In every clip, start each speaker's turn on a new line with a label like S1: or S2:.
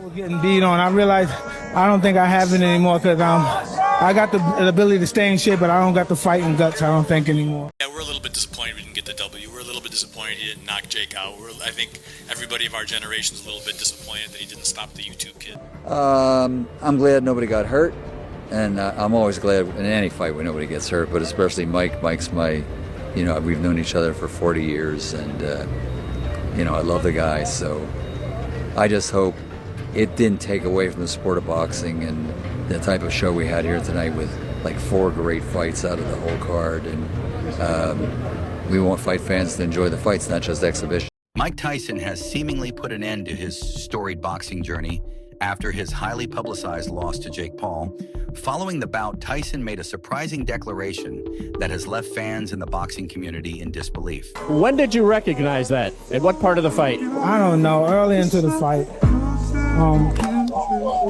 S1: was getting beat on. I realized I don't think I have it anymore because I got the ability to stay in shape, but I don't got the fighting guts, I don't think, anymore.
S2: Yeah, we're a little bit disappointed we didn't get the W. We're a little bit disappointed he didn't knock Jake out. I think everybody of our generation is a little bit disappointed that he didn't stop the YouTube kid.
S3: I'm glad nobody got hurt, and I'm always glad in any fight when nobody gets hurt, but especially Mike. Mike's my, we've known each other for 40 years, and, I love the guy, so I just hope it didn't take away from the sport of boxing and the type of show we had here tonight with like 4 great fights out of the whole card, and we want fight fans to enjoy the fights, not just exhibition.
S4: Mike Tyson has seemingly put an end to his storied boxing journey after his highly publicized loss to Jake Paul. Following the bout, Tyson made a surprising declaration that has left fans in the boxing community in disbelief.
S5: When did you recognize that? At what part of the fight?
S1: I don't know. Early into the fight.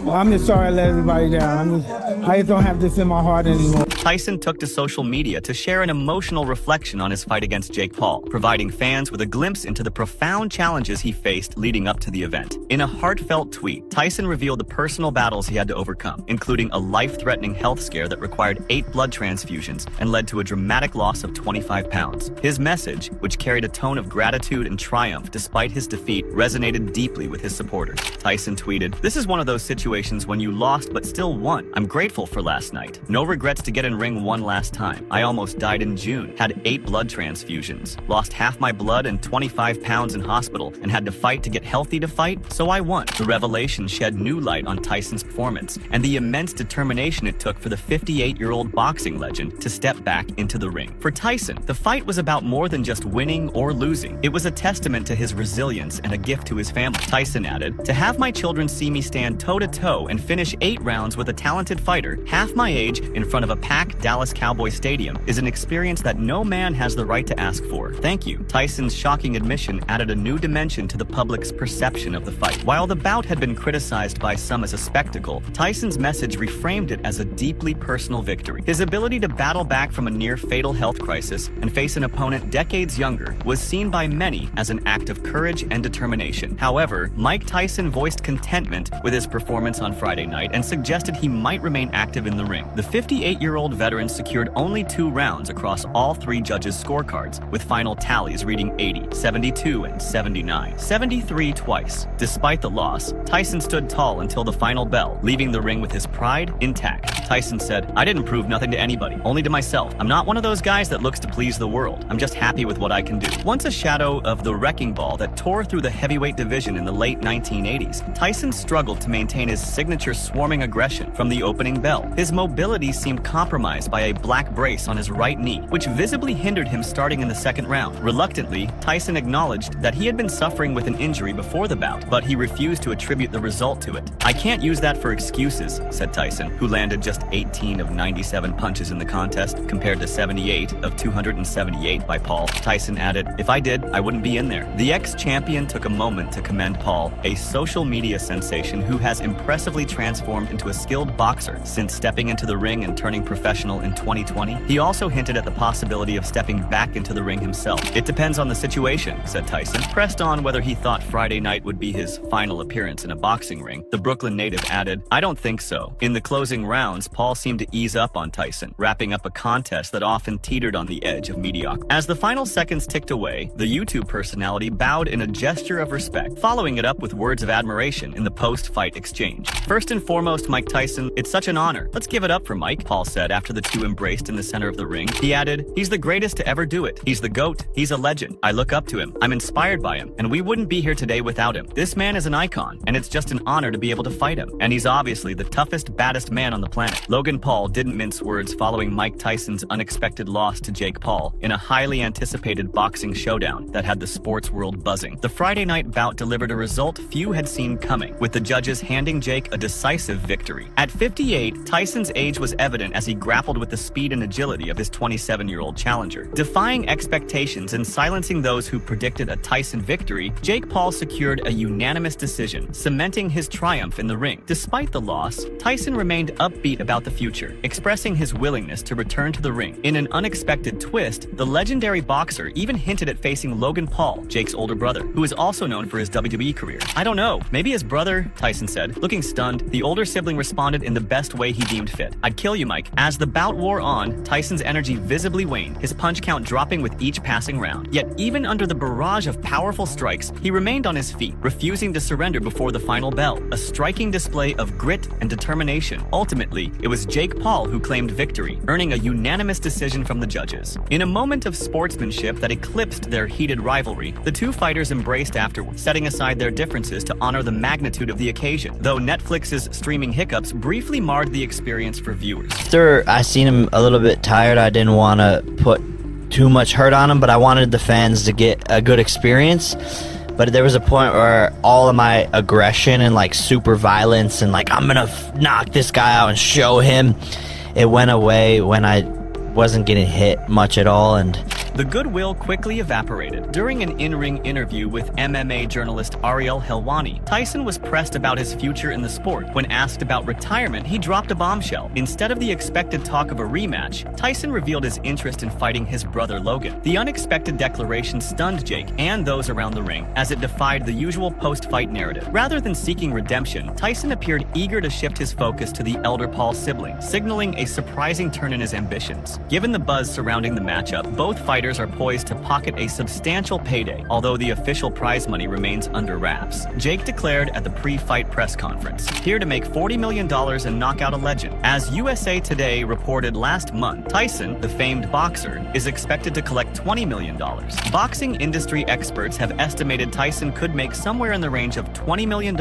S1: I'm just sorry I let everybody down. I just don't have this in my heart anymore.
S6: Tyson took to social media to share an emotional reflection on his fight against Jake Paul, providing fans with a glimpse into the profound challenges he faced leading up to the event. In a heartfelt tweet, Tyson revealed the personal battles he had to overcome, including a life-threatening health scare that required 8 blood transfusions and led to a dramatic loss of 25 pounds. His message, which carried a tone of gratitude and triumph despite his defeat, resonated deeply with his supporters. Tyson tweeted, "This is one of those situations when you lost but still won. I'm grateful for last night. No regrets to get in ring one last time. I almost died in June, had 8 blood transfusions, lost half my blood and 25 pounds in hospital, and had to fight to get healthy to fight, so I won." The revelation shed new light on Tyson's performance and the immense determination it took for the 58-year-old boxing legend to step back into the ring. For Tyson, the fight was about more than just winning or losing. It was a testament to his resilience and a gift to his family. Tyson added, "To have my children see me stand toe-to-toe and finish 8 rounds with a talented fighter, half my age, in front of a packed Dallas Cowboy Stadium is an experience that no man has the right to ask for. Thank you." Tyson's shocking admission added a new dimension to the public's perception of the fight. While the bout had been criticized by some as a spectacle, Tyson's message reframed it as a deeply personal victory. His ability to battle back from a near-fatal health crisis and face an opponent decades younger was seen by many as an act of courage and determination. However, Mike Tyson voiced contentment with his performance on Friday night and suggested he might remain active in the ring. The 58-year-old veteran secured only 2 rounds across all 3 judges' scorecards, with final tallies reading 80, 72, and 79. 73 twice. Despite the loss, Tyson stood tall until the final bell, leaving the ring with his pride intact. Tyson said, "I didn't prove nothing to anybody, only to myself. I'm not one of those guys that looks to please the world. I'm just happy with what I can do." Once a shadow of the wrecking ball that tore through the heavyweight division in the late 1980s, Tyson struggled to maintain his signature swarming aggression from the opening bell. His mobility seemed compromised by a black brace on his right knee, which visibly hindered him starting in the 2nd round. Reluctantly, Tyson acknowledged that he had been suffering with an injury before the bout, but he refused to attribute the result to it. "I can't use that for excuses," said Tyson, who landed just 18 of 97 punches in the contest, compared to 78 of 278 by Paul. Tyson added, "If I did, I wouldn't be in there." The ex-champion took a moment to commend Paul, a social media sensation who has impressively transformed into a skilled boxer since stepping into the ring and turning professional in 2020. He also hinted at the possibility of stepping back into the ring himself. "It depends on the situation," said Tyson. Pressed on whether he thought Friday night would be his final appearance in a boxing ring, the Brooklyn native added, "I don't think so." In the closing rounds, Paul seemed to ease up on Tyson, wrapping up a contest that often teetered on the edge of mediocrity. As the final seconds ticked away, the YouTube personality bowed in a gesture of respect, following it up with words of admiration in the post-fight exchange. "First and foremost, Mike Tyson, it's such an honor. Let's give it up for Mike," Paul said after the two embraced in the center of the ring. He added, "He's the greatest to ever do it. He's the GOAT. He's a legend. I look up to him. I'm inspired by him, and we wouldn't be here today without him. This man is an icon, and it's just an honor to be able to fight him. And he's obviously the toughest, baddest man on the planet." Logan Paul didn't mince words following Mike Tyson's unexpected loss to Jake Paul in a highly anticipated boxing showdown that had the sports world buzzing. The Friday night bout delivered a result few had seen coming, with the judges handing Jake a decisive victory. At 58, Tyson's age was evident as he grappled with the speed and agility of his 27-year-old challenger. Defying expectations and silencing those who predicted a Tyson victory, Jake Paul secured a unanimous decision, cementing his triumph in the ring. Despite the loss, Tyson remained upbeat about the future, expressing his willingness to return to the ring. In an unexpected twist, the legendary boxer even hinted at facing Logan Paul, Jake's older brother, who is also known for his WWE career. "I don't know, maybe his brother," Tyson said. Looking stunned, the older sibling responded in the best way he deemed fit. "I'd kill you, Mike." As the bout wore on, Tyson's energy visibly waned, his punch count dropping with each passing round. Yet even under the barrage of powerful strikes, he remained on his feet, refusing to surrender before the final bell. A striking display of grit and determination. Ultimately, it was Jake Paul who claimed victory, earning a unanimous decision from the judges. In a moment of sportsmanship that eclipsed their heated rivalry, the two fighters embraced afterward, setting aside their differences to honor the magnitude of the occasion, though Netflix's streaming hiccups briefly marred the experience for viewers.
S7: After I seen him a little bit tired, I didn't want to put too much hurt on him, but I wanted the fans to get a good experience. But there was a point where all of my aggression and like super violence and like I'm gonna knock this guy out and show him, it went away when I wasn't getting hit much at all. And
S6: the goodwill quickly evaporated. During an in-ring interview with MMA journalist Ariel Helwani, Tyson was pressed about his future in the sport. When asked about retirement, he dropped a bombshell. Instead of the expected talk of a rematch, Tyson revealed his interest in fighting his brother Logan. The unexpected declaration stunned Jake and those around the ring, as it defied the usual post-fight narrative. Rather than seeking redemption, Tyson appeared eager to shift his focus to the elder Paul sibling, signaling a surprising turn in his ambitions. Given the buzz surrounding the matchup, both fighters are poised to pocket a substantial payday, although the official prize money remains under wraps. Jake declared at the pre-fight press conference, "Here to make $40 million and knock out a legend." As USA Today reported last month, Tyson, the famed boxer, is expected to collect $20 million. Boxing industry experts have estimated Tyson could make somewhere in the range of $20 million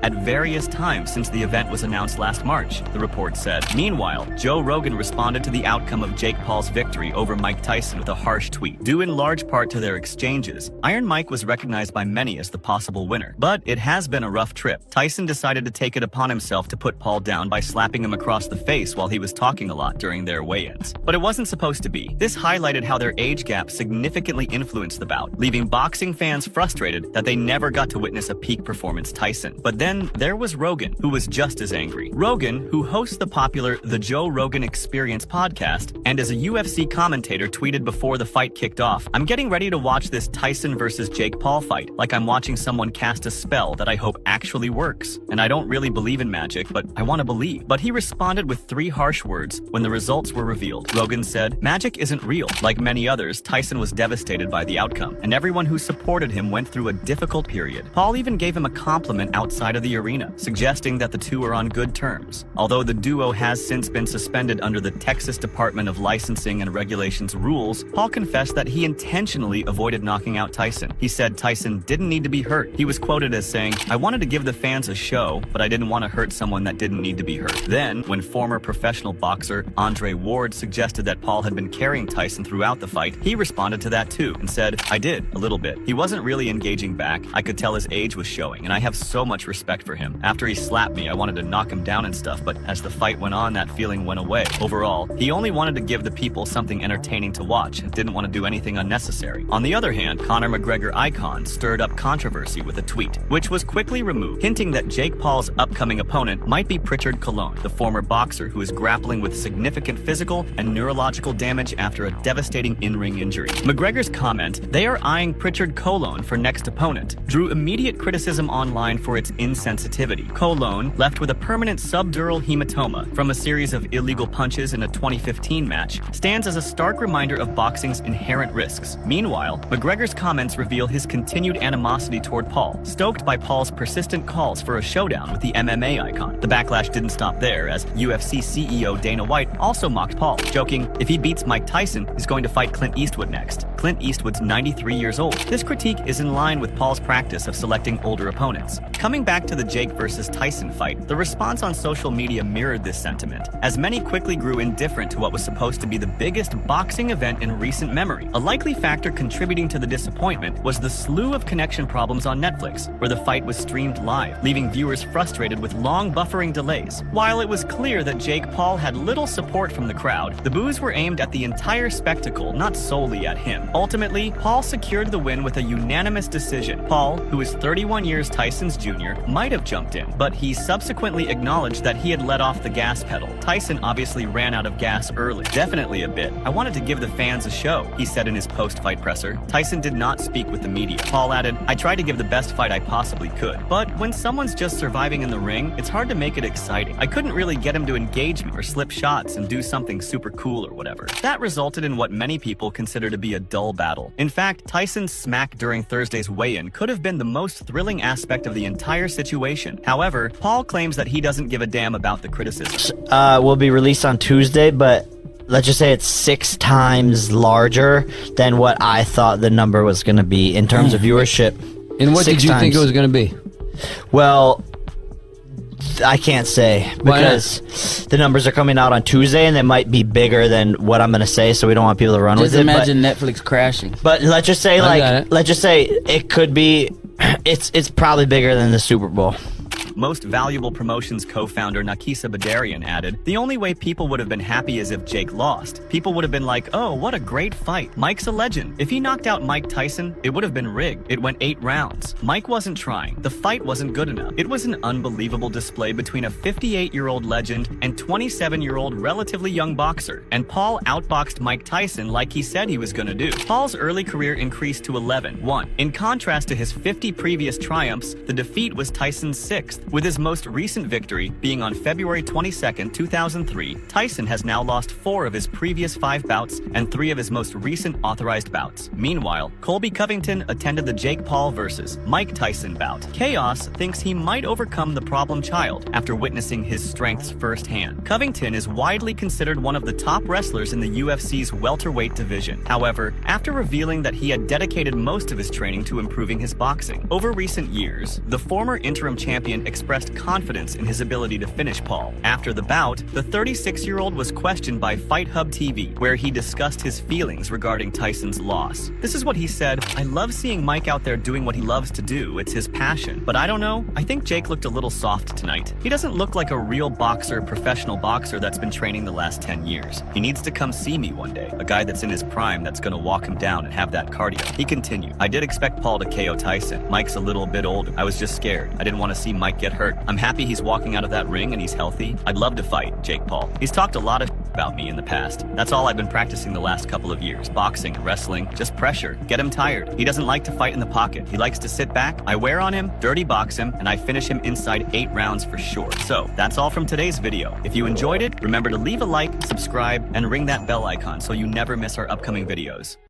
S6: at various times since the event was announced last March, the report said. Meanwhile, Joe Rogan responded to the outcome of Jake Paul's victory over Mike Tyson with a harsh tweet. Due in large part to their exchanges, Iron Mike was recognized by many as the possible winner. But it has been a rough trip. Tyson decided to take it upon himself to put Paul down by slapping him across the face while he was talking a lot during their weigh-ins. But it wasn't supposed to be. This highlighted how their age gap significantly influenced the bout, leaving boxing fans frustrated that they never got to witness a peak performance Tyson. But then there was Rogan, who was just as angry. Rogan, who hosts the popular The Joe Rogan Experience podcast and is a UFC commentator, tweeted before the fight kicked off, "I'm getting ready to watch this Tyson versus Jake Paul fight like I'm watching someone cast a spell that I hope actually works. And I don't really believe in magic, but I want to believe." But he responded with 3 harsh words when the results were revealed. Rogan said, "Magic isn't real." Like many others, Tyson was devastated by the outcome, and everyone who supported him went through a difficult period. Paul even gave him a compliment outside of the arena, suggesting that the two are on good terms. Although the duo has since been suspended under the Texas Department of Licensing and Regulations rules, Paul confessed that he intentionally avoided knocking out Tyson. He said Tyson didn't need to be hurt. He was quoted as saying, "I wanted to give the fans a show, but I didn't want to hurt someone that didn't need to be hurt." Then, when former professional boxer Andre Ward suggested that Paul had been carrying Tyson throughout the fight, he responded to that too and said, "I did, a little bit. He wasn't really engaging back. I could tell his age was showing, and I have so much respect for him. After he slapped me, I wanted to knock him down and stuff, but as the fight went on, that feeling went away. Overall, he only wanted to give the people something entertaining to watch and didn't want to do anything unnecessary." On the other hand, Conor McGregor icon stirred up controversy with a tweet, which was quickly removed, hinting that Jake Paul's upcoming opponent might be Pritchard Colon, the former boxer who is grappling with significant physical and neurological damage after a devastating in-ring injury. McGregor's comment, "They are eyeing Pritchard Colon for next opponent," drew immediate criticism online for its insensitivity. Colon, left with a permanent subdural hematoma from a series of illegal punches in a 2015 match, stands as a stark reminder of boxing's inherent risks. Meanwhile, McGregor's comments reveal his continued animosity toward Paul, stoked by Paul's persistent calls for a showdown with the MMA icon. The backlash didn't stop there, as UFC CEO Dana White also mocked Paul, joking, "If he beats Mike Tyson, he's going to fight Clint Eastwood next." Clint Eastwood's 93 years old. This critique is in line with Paul's practice of selecting older opponents. Coming back to the Jake versus Tyson fight, the response on social media mirrored this sentiment, as many quickly grew indifferent to what was supposed to be the biggest boxing event in recent recent memory. A likely factor contributing to the disappointment was the slew of connection problems on Netflix, where the fight was streamed live, leaving viewers frustrated with long buffering delays. While it was clear that Jake Paul had little support from the crowd, the boos were aimed at the entire spectacle, not solely at him. Ultimately, Paul secured the win with a unanimous decision. Paul, who is 31 years Tyson's junior, might have jumped in, but he subsequently acknowledged that he had let off the gas pedal. Tyson obviously ran out of gas early. Definitely a bit. I wanted to give the fans a show, he said in his post-fight presser. Tyson did not speak with the media. Paul added, I tried to give the best fight I possibly could, but when someone's just surviving in the ring, it's hard to make it exciting. I couldn't really get him to engage me or slip shots and do something super cool or whatever. That resulted in what many people consider to be a dull battle. In fact, Tyson's smack during Thursday's weigh-in could have been the most thrilling aspect of the entire situation. However, Paul claims that he doesn't give a damn about the criticism.
S7: Will be released on Tuesday, but let's just say it's 6 times larger than what I thought the number was going to be in terms of viewership.
S8: And what
S7: 6
S8: did you think it was going to be?
S7: Well, I can't say because the numbers are coming out on Tuesday and they might be bigger than what I'm going to say, so we don't want people to run with it.
S9: Just imagine Netflix crashing.
S7: But let's just say let's just say it could be it's probably bigger than the Super Bowl.
S6: Most Valuable Promotions co-founder Nakisa Badarian added, the only way people would have been happy is if Jake lost. People would have been like, oh, what a great fight. Mike's a legend. If he knocked out Mike Tyson, it would have been rigged. It went 8 rounds. Mike wasn't trying. The fight wasn't good enough. It was an unbelievable display between a 58-year-old legend and 27-year-old relatively young boxer. And Paul outboxed Mike Tyson like he said he was gonna do. Paul's early career increased to 11-1. In contrast to his 50 previous triumphs, the defeat was Tyson's 6th. With his most recent victory being on February 22, 2003, Tyson has now lost 4 of his previous 5 bouts and 3 of his most recent authorized bouts. Meanwhile, Colby Covington attended the Jake Paul vs. Mike Tyson bout. Chaos thinks he might overcome the problem child after witnessing his strengths firsthand. Covington is widely considered one of the top wrestlers in the UFC's welterweight division. However, after revealing that he had dedicated most of his training to improving his boxing. Over recent years, the former interim champion expressed confidence in his ability to finish Paul. After the bout, the 36-year-old was questioned by Fight Hub TV, where he discussed his feelings regarding Tyson's loss. This is what he said, I love seeing Mike out there doing what he loves to do, it's his passion. But I don't know, I think Jake looked a little soft tonight. He doesn't look like a real boxer, professional boxer that's been training the last 10 years. He needs to come see me one day, a guy that's in his prime that's gonna walk him down and have that cardio. He continued, I did expect Paul to KO Tyson. Mike's a little bit older. I was just scared. I didn't want to see Mike get hurt. I'm happy he's walking out of that ring and he's healthy. I'd love to fight Jake Paul. He's talked a lot of about me in the past. That's all I've been practicing the last couple of years. Boxing, wrestling, just pressure. Get him tired. He doesn't like to fight in the pocket. He likes to sit back. I wear on him, dirty box him, and I finish him inside 8 rounds for sure. So that's all from today's video. If you enjoyed it, remember to leave a like, subscribe, and ring that bell icon so you never miss our upcoming videos.